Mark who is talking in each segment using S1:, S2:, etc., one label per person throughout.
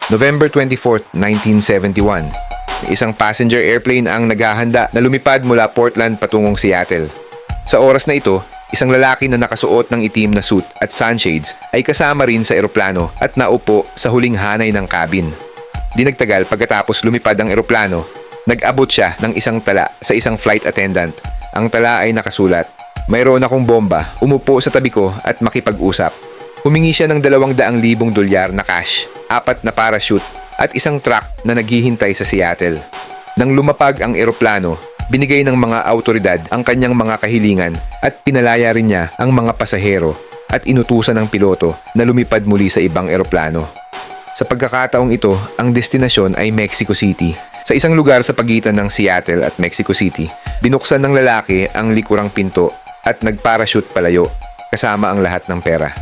S1: November 24, 1971. Isang passenger airplane ang naghahanda na lumipad mula Portland patungong Seattle. Sa oras na ito, isang lalaki na nakasuot ng itim na suit at sunshades ay kasama rin sa eroplano at naupo sa huling hanay ng cabin. Di nagtagal pagkatapos lumipad ang eroplano, nag-abot siya ng isang tala sa isang flight attendant. Ang tala ay nakasulat, "Mayroon akong bomba, umupo sa tabi ko at makipag-usap." Humingi siya ng $200,000 na cash, 4 na parachute at isang truck na naghihintay sa Seattle. Nang lumapag ang eroplano, binigay ng mga autoridad ang kanyang mga kahilingan at pinalaya rin niya ang mga pasahero at inutusan ng piloto na lumipad muli sa ibang eroplano. Sa pagkakataong ito, ang destinasyon ay Mexico City. Sa isang lugar sa pagitan ng Seattle at Mexico City, binuksan ng lalaki ang likurang pinto at nagparachute palayo kasama ang lahat ng pera.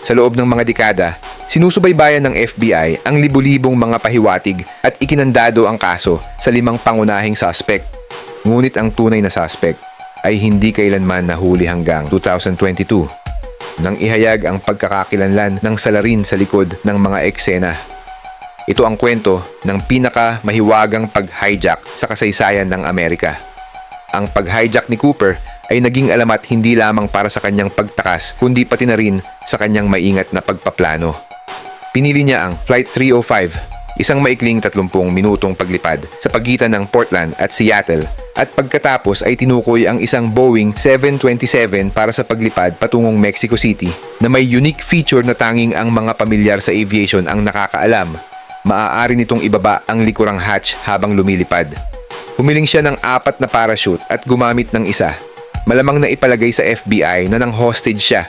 S1: Sa loob ng mga dekada, sinusubaybayan ng FBI ang libu-libong mga pahiwatig at ikinandado ang kaso sa 5 pangunahing suspect. Ngunit ang tunay na suspect ay hindi kailanman nahuli hanggang 2022 nang ihayag ang pagkakakilanlan ng salarin sa likod ng mga eksena. Ito ang kwento ng pinaka-mahiwagang pag-hijack sa kasaysayan ng Amerika. Ang pag-hijack ni Cooper ay naging alamat hindi lamang para sa kanyang pagtakas kundi pati na rin sa kanyang maingat na pagpaplano. Pinili niya ang Flight 305, isang maikling 30 minutong paglipad sa pagitan ng Portland at Seattle, at pagkatapos ay tinukoy ang isang Boeing 727 para sa paglipad patungong Mexico City na may unique feature na tanging ang mga pamilyar sa aviation ang nakakaalam. Maaari nitong ibaba ang likurang hatch habang lumilipad. Humiling siya ng 4 na parachute at gumamit ng isa. Malamang na ipalagay sa FBI na nang hostage siya.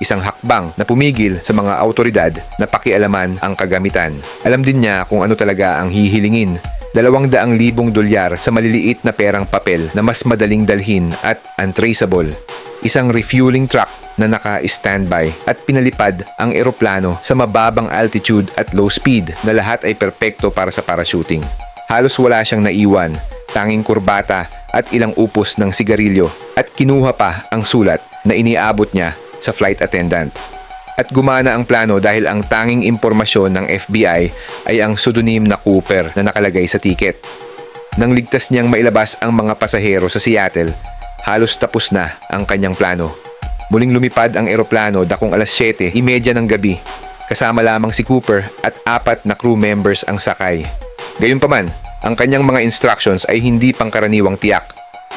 S1: Isang hakbang na pumigil sa mga autoridad na pakialaman ang kagamitan. Alam din niya kung ano talaga ang hihilingin. $200,000 sa maliliit na perang papel na mas madaling dalhin at untraceable. Isang refueling truck na naka-standby at pinalipad ang eroplano sa mababang altitude at low speed na lahat ay perpekto para sa parachuting. Halos wala siyang naiwan, tanging kurbata at ilang upos ng sigarilyo at kinuha pa ang sulat na iniabot niya sa flight attendant. At gumana ang plano dahil ang tanging impormasyon ng FBI ay ang pseudonym na Cooper na nakalagay sa ticket. Nang ligtas niyang mailabas ang mga pasahero sa Seattle, halos tapos na ang kanyang plano. Muling lumipad ang eroplano dakong alas 7:30 ng gabi. Kasama lamang si Cooper at 4 na crew members ang sakay. Gayunpaman, ang kanyang mga instructions ay hindi pangkaraniwang tiyak.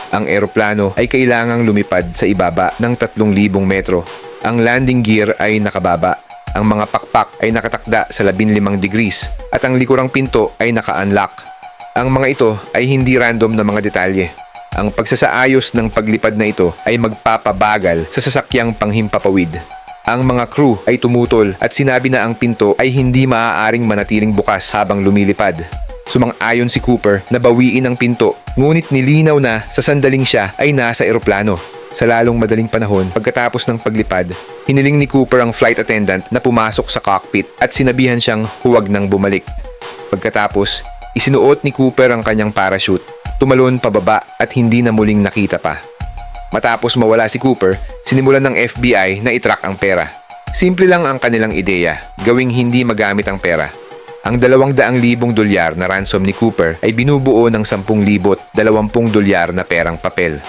S1: Ang eroplano ay kailangang lumipad sa ibaba ng 3,000 metro. Ang landing gear ay nakababa. Ang mga pakpak ay nakatakda sa 15 degrees at ang likurang pinto ay naka-unlock. Ang mga ito ay hindi random na mga detalye. Ang pagsasaayos ng paglipad na ito ay magpapabagal sa sasakyang panghimpapawid. Ang mga crew ay tumutol at sinabi na ang pinto ay hindi maaaring manatiling bukas habang lumilipad. Sumang-ayon si Cooper na bawiin ang pinto, ngunit nilinaw na sa sandaling siya ay nasa eroplano. Sa lalong madaling panahon, pagkatapos ng paglipad, hiniling ni Cooper ang flight attendant na pumasok sa cockpit at sinabihan siyang huwag nang bumalik. Pagkatapos, isinuot ni Cooper ang kanyang parachute, tumalon pababa at hindi na muling nakita pa. Matapos mawala si Cooper, sinimulan ng FBI na itrack ang pera. Simple lang ang kanilang ideya, gawing hindi magamit ang pera. Ang $200,000 na ransom ni Cooper ay binubuo ng $10,020 na perang papel.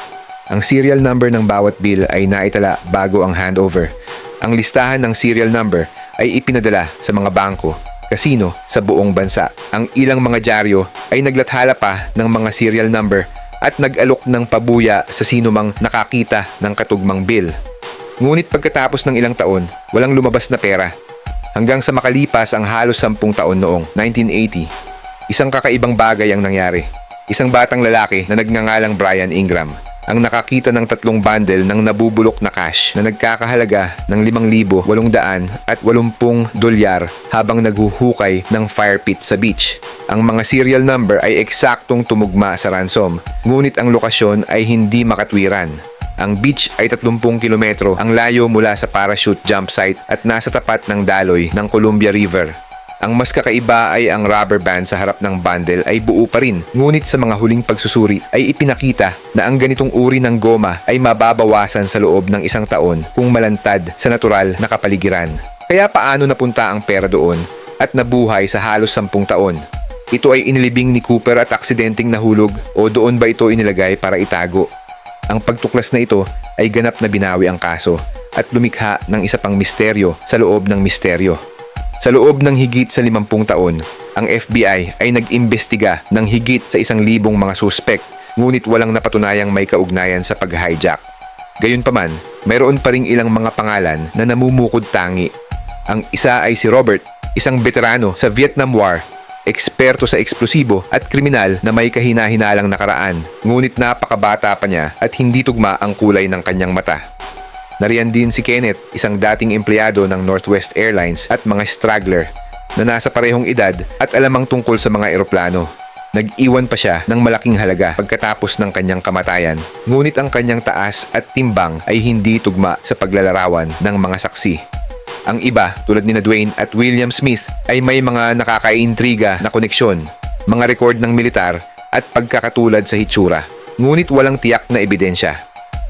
S1: Ang serial number ng bawat bill ay naitala bago ang handover. Ang listahan ng serial number ay ipinadala sa mga bangko, kasino sa buong bansa. Ang ilang mga dyaryo ay naglathala pa ng mga serial number at nag-alok ng pabuya sa sino mang nakakita ng katugmang bill. Ngunit pagkatapos ng ilang taon, walang lumabas na pera. Hanggang sa makalipas ang halos 10 taon noong 1980, isang kakaibang bagay ang nangyari. Isang batang lalaki na nagngangalang Brian Ingram ang nakakita ng 3 bundle ng nabubulok na cash na nagkakahalaga ng $5,880 habang naghuhukay ng fire pit sa beach. Ang mga serial number ay eksaktong tumugma sa ransom, ngunit ang lokasyon ay hindi makatwiran. Ang beach ay 30 kilometro ang layo mula sa parachute jump site at nasa tapat ng daloy ng Columbia River. Ang mas kakaiba ay ang rubber band sa harap ng bundle ay buo pa rin, ngunit sa mga huling pagsusuri ay ipinakita na ang ganitong uri ng goma ay mababawasan sa loob ng 1 taon kung malantad sa natural na kapaligiran. Kaya paano napunta ang pera doon? at nabuhay sa halos 10 taon. Ito ay inilibing ni Cooper at aksidenteng nahulog o doon ba ito inilagay para itago? Ang pagtuklas na ito ay ganap na binawi ang kaso at lumikha ng isa pang misteryo sa loob ng misteryo. Sa loob ng higit sa 50 taon, ang FBI ay nag-imbestiga ng higit sa 1,000 mga suspek, ngunit walang napatunayang may kaugnayan sa pag-hijack. Gayunpaman, mayroon pa ring ilang mga pangalan na namumukod tangi. Ang isa ay si Robert, isang veterano sa Vietnam War, eksperto sa eksplosibo at kriminal na may kahina-hinalang nakaraan, ngunit napakabata pa niya at hindi tugma ang kulay ng kanyang mata. Nariyan din si Kenneth, isang dating empleyado ng Northwest Airlines at mga straggler na nasa parehong edad at alamang tungkol sa mga eroplano. Nag-iwan pa siya ng malaking halaga pagkatapos ng kanyang kamatayan, ngunit ang kanyang taas at timbang ay hindi tugma sa paglalarawan ng mga saksi. Ang iba, tulad ni Dwayne at William Smith, ay may mga nakakaintriga na koneksyon, mga record ng militar at pagkakatulad sa hitsura, ngunit walang tiyak na ebidensya.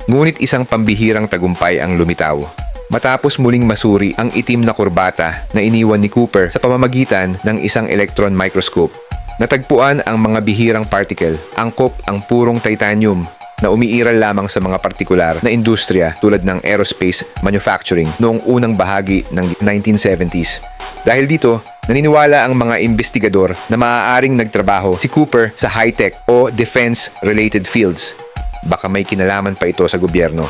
S1: Ngunit isang pambihirang tagumpay ang lumitaw. Matapos muling masuri ang itim na kurbata na iniwan ni Cooper sa pamamagitan ng isang electron microscope, natagpuan ang mga bihirang particle, angkop ang purong titanium na umiiral lamang sa mga partikular na industriya tulad ng aerospace manufacturing noong unang bahagi ng 1970s. Dahil dito, naniniwala ang mga investigador na maaaring nagtrabaho si Cooper sa high-tech o defense-related fields. Baka may kinalaman pa ito sa gobyerno.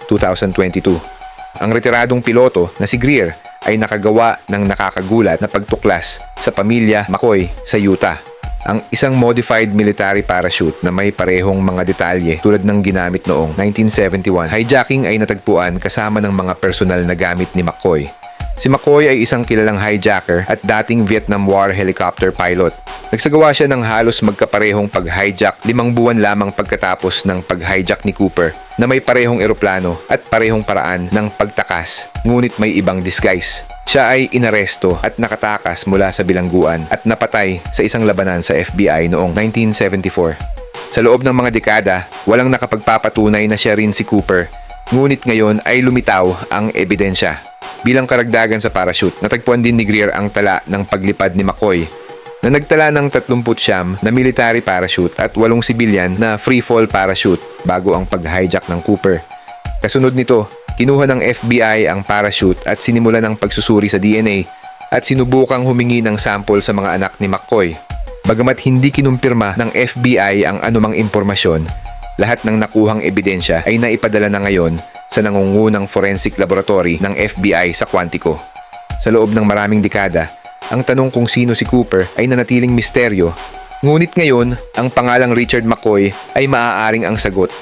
S1: 2022. Ang retiradong piloto na si Greer ay nakagawa ng nakakagulat na pagtuklas sa pamilya McCoy sa Utah. Ang isang modified military parachute na may parehong mga detalye tulad ng ginamit noong 1971. Hijacking ay natagpuan kasama ng mga personal na gamit ni McCoy. Si McCoy ay isang kilalang hijacker at dating Vietnam War helicopter pilot. Nagsagawa siya ng halos magkaparehong pag-hijack 5 buwan lamang pagkatapos ng pag-hijack ni Cooper na may parehong eroplano at parehong paraan ng pagtakas, ngunit may ibang disguise. Siya ay inaresto at nakatakas mula sa bilangguan at napatay sa isang labanan sa FBI noong 1974. Sa loob ng mga dekada, walang nakapagpapatunay na siya rin si Cooper, ngunit ngayon ay lumitaw ang ebidensya. Bilang karagdagan sa parachute, natagpuan din ni Greer ang tala ng paglipad ni McCoy na nagtala ng 39 na military parachute at 8 sibilyan na free-fall parachute bago ang pag-hijack ng Cooper. Kasunod nito, kinuha ng FBI ang parachute at sinimulan ng pagsusuri sa DNA at sinubukang humingi ng sample sa mga anak ni McCoy. Bagamat hindi kinumpirma ng FBI ang anumang impormasyon, lahat ng nakuhang ebidensya ay naipadala na ngayon sa nangungunang forensic laboratory ng FBI sa Quantico. Sa loob ng maraming dekada, ang tanong kung sino si Cooper ay nanatiling misteryo, ngunit ngayon ang pangalang Richard McCoy ay maaaring ang sagot.